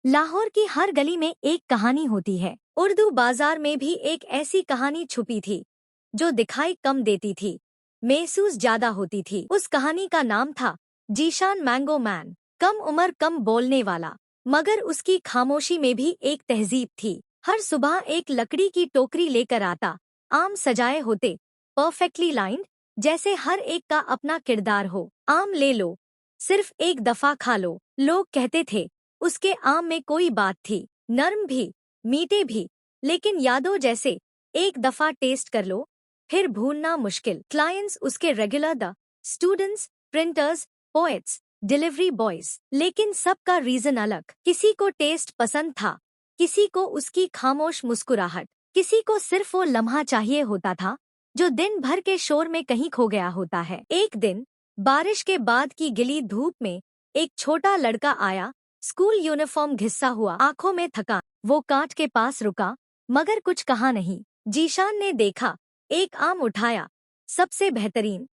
लाहौर की हर गली में एक कहानी होती है। उर्दू बाजार में भी एक ऐसी कहानी छुपी थी जो दिखाई कम देती थी, महसूस ज्यादा होती थी। उस कहानी का नाम था जीशान मैंगो मैन। कम उम्र, कम बोलने वाला, मगर उसकी खामोशी में भी एक तहजीब थी। हर सुबह एक लकड़ी की टोकरी लेकर आता, आम सजाए होते, परफेक्टली लाइंड, जैसे हर एक का अपना किरदार हो। आम ले लो, सिर्फ एक दफा खा लो। लोग कहते थे उसके आम में कोई बात थी, नर्म भी, मीठे भी, लेकिन यादों जैसे। एक दफा टेस्ट कर लो, फिर भूलना मुश्किल। क्लाइंट्स उसके regular, the students, printers, poets, delivery boys, लेकिन सबका रीजन अलग। किसी को टेस्ट पसंद था, किसी को उसकी खामोश मुस्कुराहट, किसी को सिर्फ वो लम्हा चाहिए होता था जो दिन भर के शोर में कहीं खो गया होता है। एक दिन बारिश के बाद की गिली धूप में एक छोटा लड़का आया, स्कूल यूनिफॉर्म घिसा हुआ, आंखों में थकान। वो कांच के पास रुका, मगर कुछ कहा नहीं। जीशान ने देखा, एक आम उठाया, सबसे बेहतरीन,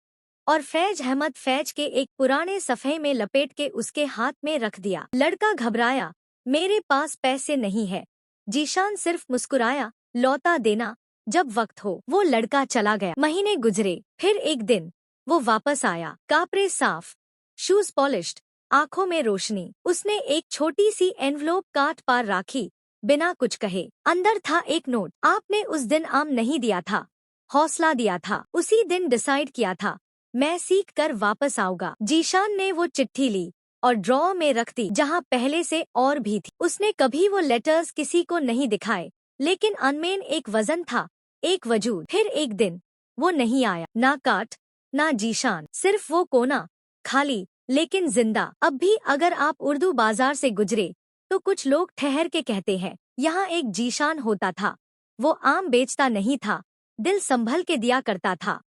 और फैज अहमद फैज के एक पुराने सफ़े में लपेट के उसके हाथ में रख दिया। लड़का घबराया, मेरे पास पैसे नहीं है। जीशान सिर्फ मुस्कुराया, लौटा देना जब वक्त हो। वो लड़का चला गया। महीने गुजरे, फिर एक दिन वो वापस आया, कापरे साफ, शूज पॉलिश्ड, आंखों में रोशनी। उसने एक छोटी सी एनवलोप काट पार राखी, बिना कुछ कहे। अंदर था एक नोट। आपने उस दिन आम नहीं दिया था, हौसला दिया था। उसी दिन डिसाइड किया था, मैं सीख कर वापस आऊंगा। जीशान ने वो चिट्ठी ली और ड्रॉ में रख दी, जहाँ पहले से और भी थी। उसने कभी वो लेटर्स किसी को नहीं दिखाए, लेकिन अनमेन एक वजन था, एक वजूद। फिर एक दिन वो नहीं आया, ना काट, ना जीशान, सिर्फ वो कोना, खाली लेकिन जिंदा। अब भी अगर आप उर्दू बाजार से गुजरे तो कुछ लोग ठहर के कहते हैं, यहाँ एक जीशान होता था। वो आम बेचता नहीं था, दिल संभल के दिया करता था।